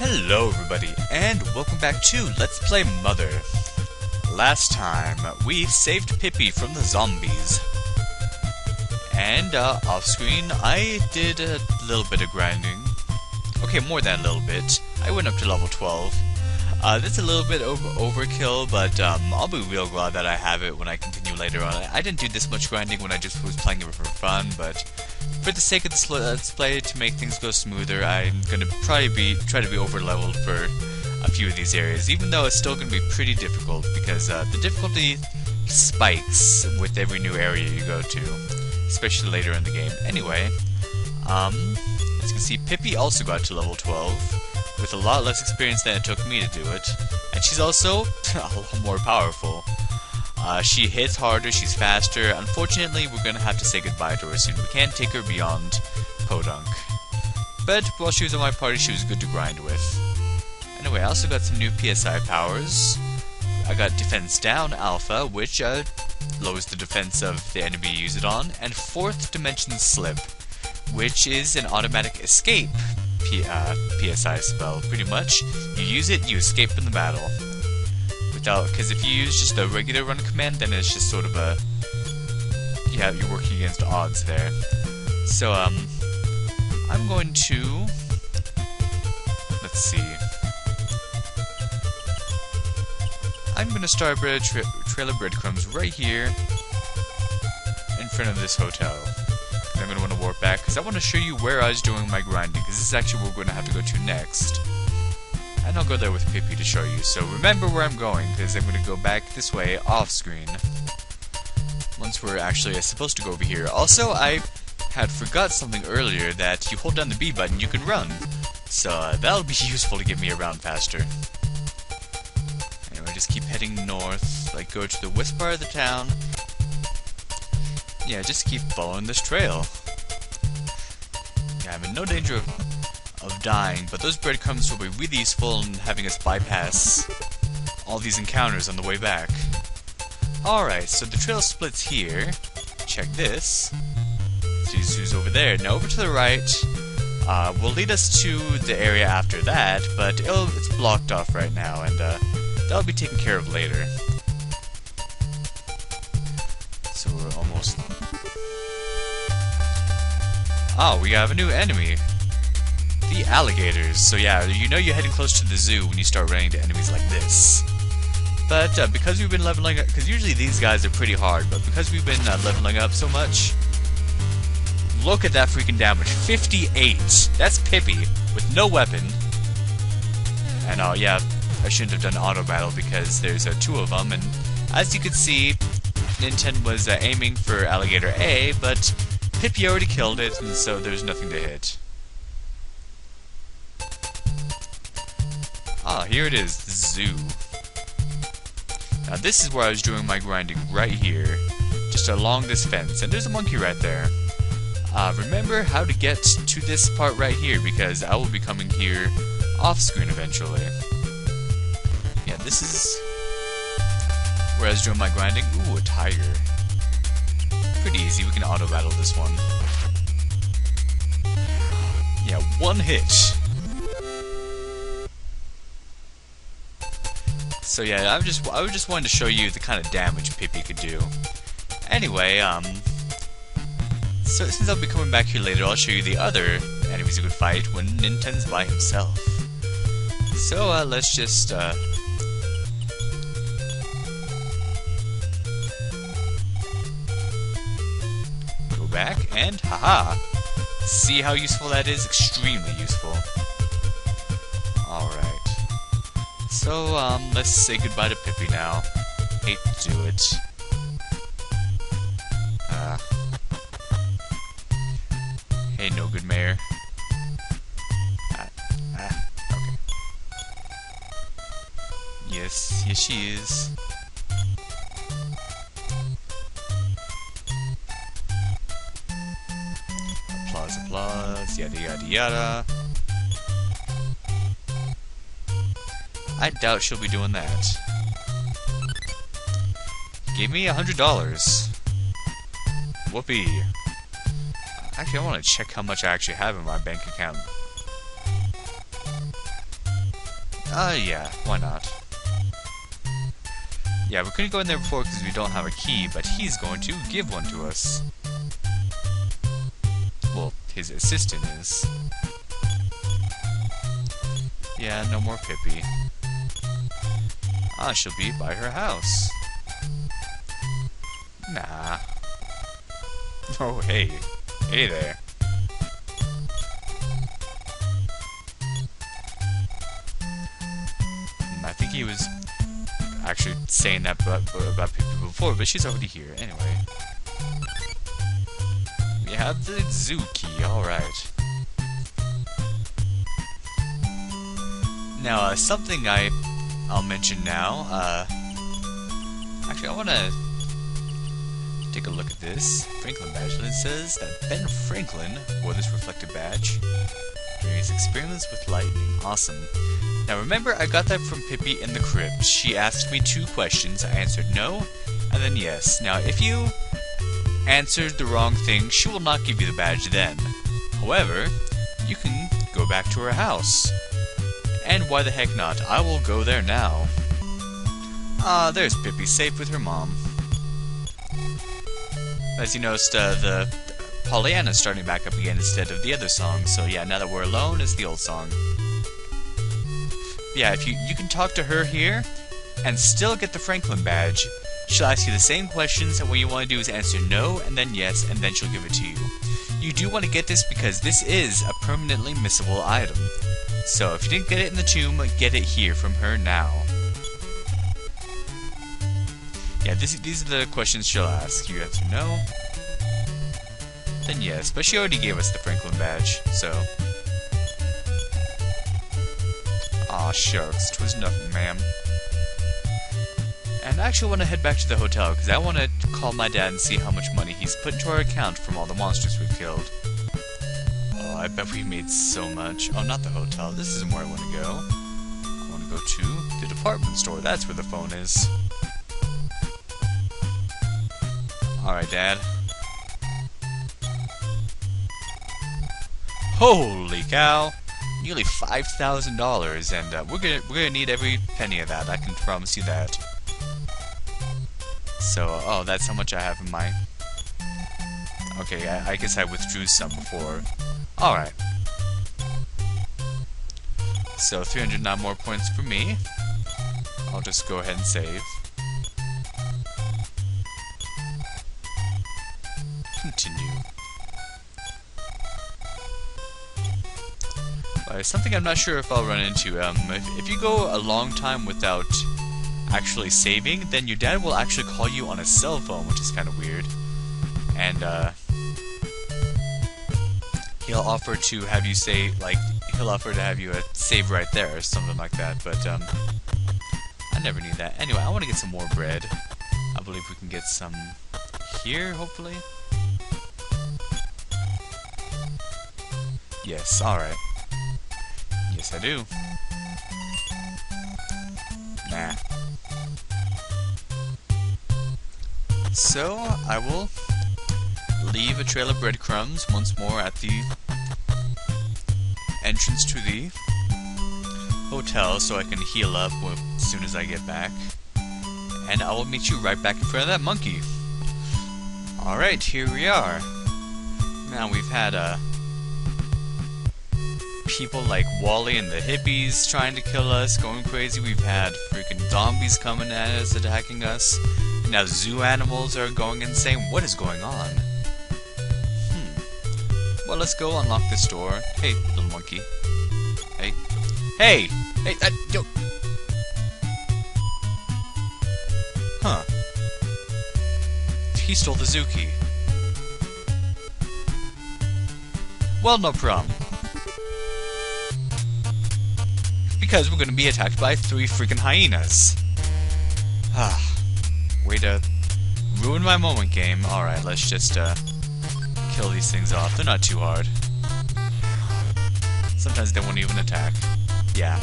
Hello everybody, and welcome back to Let's Play Mother. Last time, we saved Pippi from the zombies. And, off screen, I did a little bit of grinding. Okay, more than a little bit. I went up to level 12. That's a little bit overkill, but I'll be real glad that I have it when I continue later on. I didn't do this much grinding when I just was playing it for fun, but for the sake of this Let's Play, to make things go smoother, I'm gonna try to be over-leveled for a few of these areas, even though it's still gonna be pretty difficult, because the difficulty spikes with every new area you go to, especially later in the game. Anyway, as you can see, Pippi also got to level 12, with a lot less experience than it took me to do it, and she's also a lot more powerful. She hits harder, she's faster. Unfortunately, we're gonna have to say goodbye to her soon. We can't take her beyond Podunk. But while she was on my party, she was good to grind with. Anyway, I also got some new PSI powers. I got Defense Down Alpha, which lowers the defense of the enemy you use it on, and Fourth Dimension Slip, which is an automatic escape PSI spell. Pretty much, you use it, you escape from the battle. Because if you use just a regular run command, then it's just sort of a... yeah, you're working against odds there. So, I'm going to... let's see. I'm going to start a trail of breadcrumbs right here in front of this hotel. And I'm going to want to warp back, because I want to show you where I was doing my grinding, because this is actually where we're going to have to go to next. And I'll go there with Pippi to show you. So remember where I'm going, because I'm going to go back this way off screen. Once we're actually supposed to go over here. Also, I had forgot something earlier, that you hold down the B button, you can run. So that'll be useful to get me around faster. Anyway, just keep heading north, like go to the west part of the town. Yeah, just keep following this trail. Yeah, I'm in no danger of dying, but those breadcrumbs will be really useful in having us bypass all these encounters on the way back. Alright, so the trail splits here. Check this. See who's over there. Now over to the right will lead us to the area after that, but it's blocked off right now, and that'll be taken care of later. So we're almost... oh, we have a new enemy. The alligators. So yeah, you know you're heading close to the zoo when you start running into enemies like this. But because we've been leveling up, because usually these guys are pretty hard, but because we've been leveling up so much, look at that freaking damage. 58! That's Pippi, with no weapon. And yeah, I shouldn't have done auto battle because there's two of them, and as you can see, Nintendo was aiming for Alligator A, but Pippi already killed it, and so there's nothing to hit. Ah, here it is, the zoo. Now this is where I was doing my grinding, right here. Just along this fence, and there's a monkey right there. Remember how to get to this part right here, because I will be coming here off-screen eventually. Yeah, this is where I was doing my grinding. Ooh, a tiger. Pretty easy, we can auto-battle this one. Yeah, one hit. So yeah, I was just wanting to show you the kind of damage Pippi could do. Anyway, so since I'll be coming back here later, I'll show you the other enemies you could fight when Nintendo's by himself. So let's just go back and haha! See how useful that is? Extremely useful. Alright. So, let's say goodbye to Pippi now. Hate to do it. Hey, no good mayor. Okay. Yes, she is. Applause, yada yada yada. I doubt she'll be doing that. Give me $100. Whoopee. Actually, I want to check how much I actually have in my bank account. Yeah, why not? Yeah, we couldn't go in there before because we don't have a key, but he's going to give one to us. Well, his assistant is. Yeah, no more Pippi. She'll be by her house. Nah. Oh, hey. Hey there. I think he was actually saying that about Pippi before, but she's already here. Anyway. We have the zoo key, alright. Now, something I'll mention now, actually I wanna take a look at this Franklin badge, and it says that Ben Franklin wore this reflective badge during his experiments with lightning. Awesome. Now remember, I got that from Pippi in the crypt. She asked me 2 questions, I answered no, and then yes. Now if you answered the wrong thing, she will not give you the badge then. However, you can go back to her house. And why the heck not? I will go there now. There's Pippi, safe with her mom. As you noticed, the Pollyanna's starting back up again instead of the other song, so yeah, now that we're alone, it's the old song. Yeah, if you can talk to her here, and still get the Franklin badge. She'll ask you the same questions, and what you want to do is answer no, and then yes, and then she'll give it to you. You do want to get this because this is a permanently missable item. So if you didn't get it in the tomb, get it here from her now. Yeah, these are the questions she'll ask. You answer no, then yes, but she already gave us the Franklin badge, so... Aw, shucks, 'twas nothing, ma'am. And I actually want to head back to the hotel, because I want to call my dad and see how much money he's put into our account from all the monsters we've killed. Oh, I bet we made so much. Oh, not the hotel. This isn't where I want to go. I want to go to the department store. That's where the phone is. Alright, Dad. Holy cow! Nearly $5,000, and we're gonna need every penny of that. I can promise you that. So, oh, that's how much I have in my... Okay, I guess I withdrew some before. Alright. So, 309 more points for me. I'll just go ahead and save. Continue. Something I'm not sure if I'll run into. If you go a long time without actually saving, then your dad will actually call you on a cell phone, which is kind of weird. And he'll offer to have you say, like, he'll offer to have you save right there or something like that. But I never need that. Anyway, I want to get some more bread. I believe we can get some here, hopefully. Yes, alright. Yes, I do. Nah. So, I will leave a trail of breadcrumbs once more at the entrance to the hotel so I can heal up as soon as I get back. And I will meet you right back in front of that monkey. Alright, here we are. Now we've had people like Wally and the hippies trying to kill us, going crazy. We've had freaking zombies coming at us, attacking us. Now zoo animals are going insane. What is going on? Well, let's go unlock this door. Hey, little monkey. Hey. Hey! Hey, yo! Huh. He stole the zoo key. Well, no problem. Because we're gonna be attacked by 3 freaking hyenas. Way to ruin my moment, game. Alright, let's just kill these things off. They're not too hard. Sometimes they won't even attack. Yeah.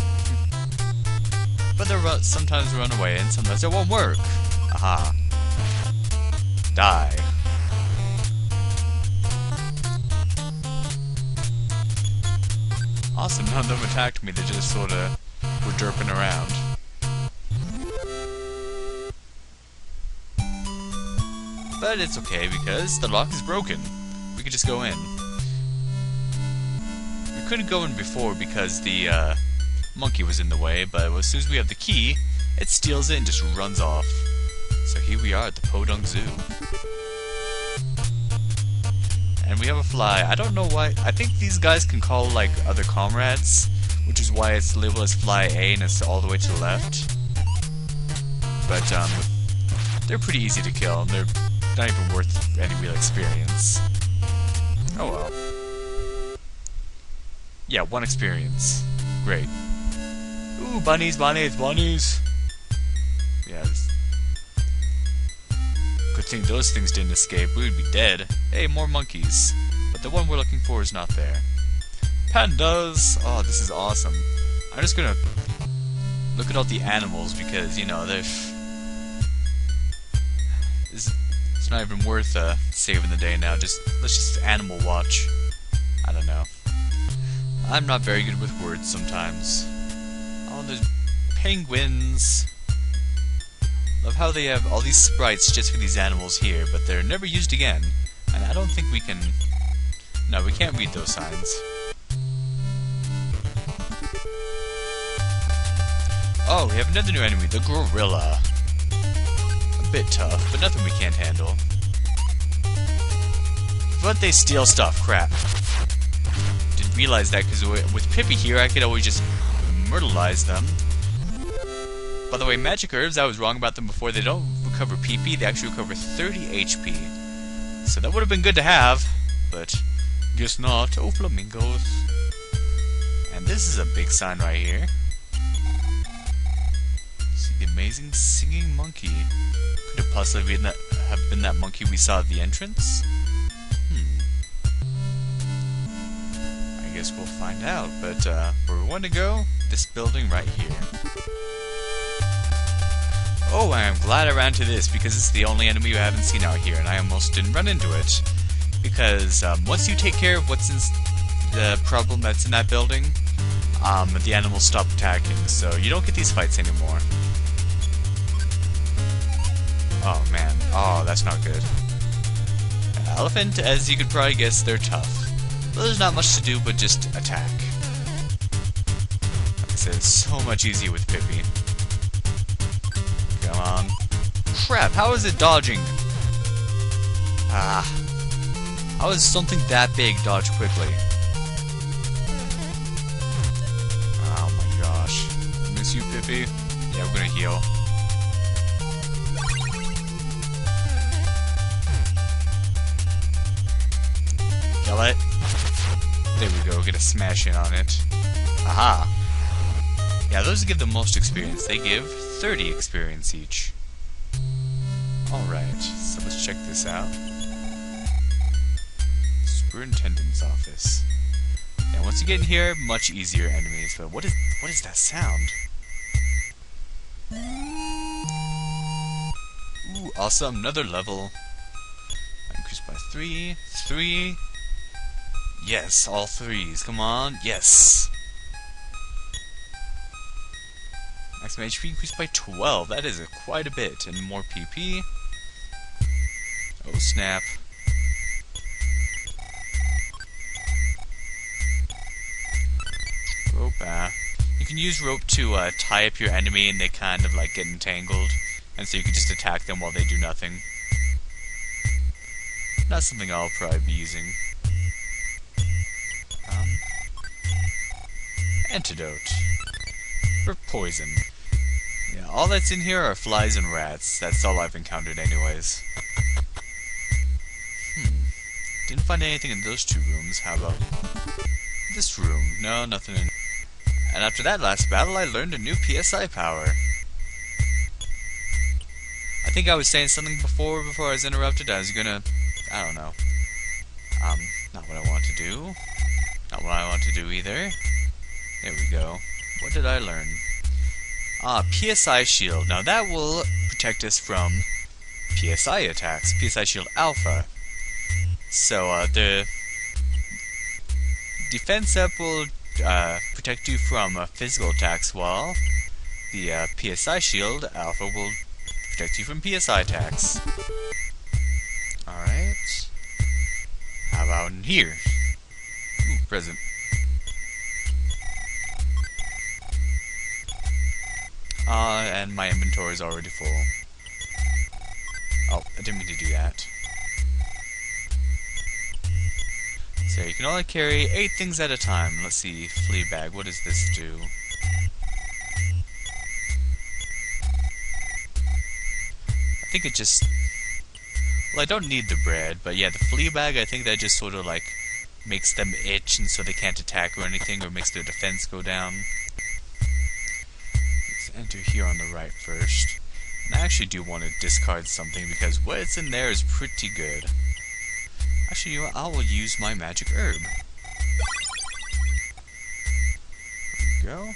But they'll sometimes run away, and sometimes it won't work. Aha. Die. Awesome, none of them attacked me. They just sort of we're derping around. But it's okay because the lock is broken. We can just go in. We couldn't go in before because the monkey was in the way, but as soon as we have the key, it steals it and just runs off. So here we are at the Podunk Zoo. And we have a fly. I don't know why. I think these guys can call like other comrades, which is why it's labeled as Fly A and it's all the way to the left. But they're pretty easy to kill and they're not even worth any real experience. Oh well. Yeah, 1 experience. Great. Ooh, bunnies, bunnies, bunnies! Yeah, good thing those things didn't escape. We would be dead. Hey, more monkeys. But the one we're looking for is not there. Pandas! Oh, this is awesome. I'm just gonna look at all the animals because, you know, it's not even worth saving the day now. Let's just animal watch. I don't know. I'm not very good with words sometimes. Oh, there's penguins. Love how they have all these sprites just for these animals here, but they're never used again. And I don't think we can... No, we can't read those signs. Oh, we have another new enemy, the gorilla. A bit tough, but nothing we can't handle. But they steal stuff, crap. Didn't realize that, because with Pippi here, I could always just immortalize them. By the way, magic herbs, I was wrong about them before. They don't recover PP, they actually recover 30 HP. So that would have been good to have, but guess not. Oh, flamingos. And this is a big sign right here. See the amazing singing monkey. Could it possibly have been that monkey we saw at the entrance? I guess we'll find out, but where we want to go, this building right here. Oh, I am glad I ran to this, because it's the only enemy you haven't seen out here, and I almost didn't run into it. Because once you take care of what's in the problem that's in that building, the animals stop attacking, so you don't get these fights anymore. Oh man, oh, that's not good. Elephant, as you could probably guess, they're tough. Well, there's not much to do but just attack. Like I said, it's so much easier with Pippi. Come on. Crap, how is it dodging? Ah. How is something that big dodge quickly? Oh my gosh. I miss you, Pippi. Yeah, we're gonna heal. Kill it. There we go, get a smash in on it. Aha! Yeah, those give the most experience. They give 30 experience each. Alright, so let's check this out. Superintendent's office. Now once you get in here, much easier enemies, but what is that sound? Ooh, awesome, another level. Increased by 3. Yes, all 3s. Come on. Yes. Maximum HP increased by 12. That is quite a bit. And more PP. Oh, snap. Rope. You can use rope to tie up your enemy and they kind of like get entangled. And so you can just attack them while they do nothing. Not something I'll probably be using. Antidote. For poison. Yeah, all that's in here are flies and rats. That's all I've encountered anyways. Didn't find anything in those 2 rooms. How about this room? No, nothing in... And after that last battle, I learned a new PSI power. I think I was saying something before I was interrupted. I was gonna... I don't know. Not what I want to do. Not what I want to do either. There we go. What did I learn? PSI shield. Now that will protect us from PSI attacks. PSI shield alpha. So, the defense up will protect you from physical attacks, while the PSI shield, Alpha, will protect you from PSI attacks. Alright. How about in here? Ooh, present. And my inventory is already full. Oh, I didn't mean to do that. So you can only carry 8 things at a time. Let's see, flea bag, what does this do? I think it just... Well, I don't need the bread, but yeah, the flea bag, I think that just sort of like makes them itch and so they can't attack or anything, or makes their defense go down. Let's enter here on the right first. And I actually do want to discard something because what's in there is pretty good. Actually, you know what? I will use my magic herb. There we go.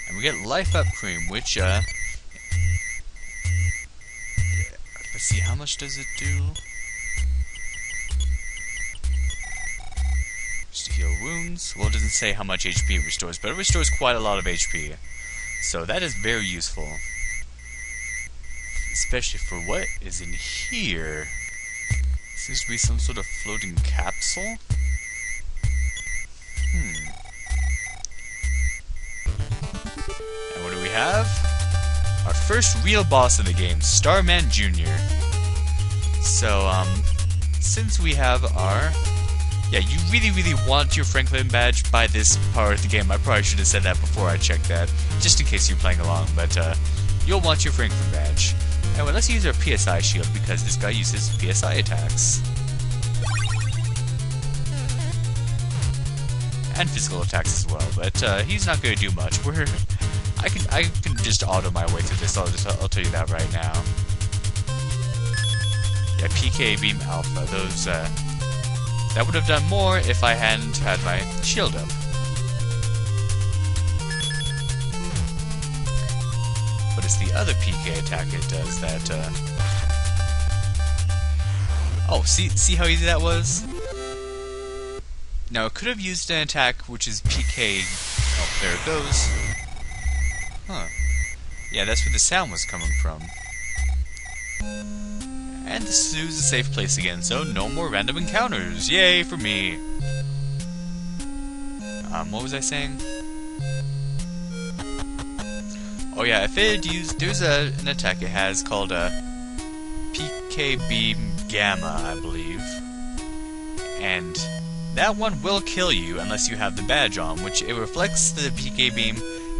And we get life up cream, which, let's see, how much does it do? Just to heal wounds. Well, it doesn't say how much HP it restores, but it restores quite a lot of HP. So that is very useful. Especially for what is in here. Seems to be some sort of floating capsule. And what do we have? Our first real boss of the game, Starman Jr. So, since we have our... Yeah, you really want your Franklin badge by this part of the game. I probably should have said that before I checked that, just in case you're playing along, but you'll want your Franklin badge. Anyway, let's use our PSI shield because this guy uses PSI attacks. And physical attacks as well, but he's not going to do much. I can just auto my way through this, I'll tell you that right now. Yeah, PK Beam Alpha, those, that would have done more if I hadn't had my shield up. But it's the other PK attack it does that, Oh, see how easy that was? Now, it could have used an attack which is PK... Oh, there it goes. Huh. Yeah, that's where the sound was coming from. And the zoo's a safe place again, so no more random encounters. Yay for me! What was I saying? Oh yeah, if it used... There's an attack it has called a PK Beam Gamma, I believe. And that one will kill you unless you have the badge on, which it reflects the PK Beam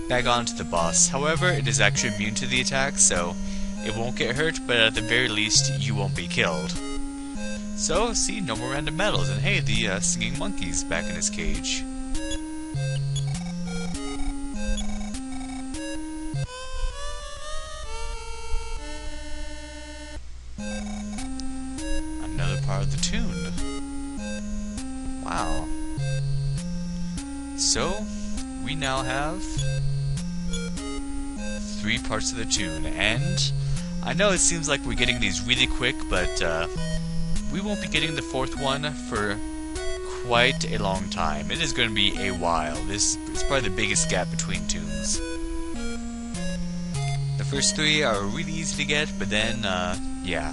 back onto the boss. However, it is actually immune to the attack, so it won't get hurt, but at the very least, you won't be killed. So, see, no more random medals, and hey, the singing monkey's back in his cage. Another part of the tune. Wow. So, we now have 3 parts of the tune, and I know it seems like we're getting these really quick, but we won't be getting the 4th one for quite a long time. It is going to be a while. This is probably the biggest gap between tunes. The first 3 are really easy to get, but then, yeah.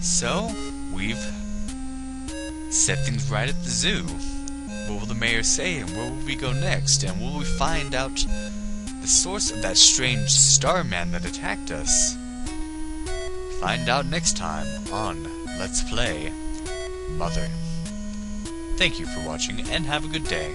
So, we've set things right at the zoo. What will the mayor say, and where will we go next, and will we find out the source of that strange Starman that attacked us? Find out next time on Let's Play Mother. Thank you for watching, and have a good day.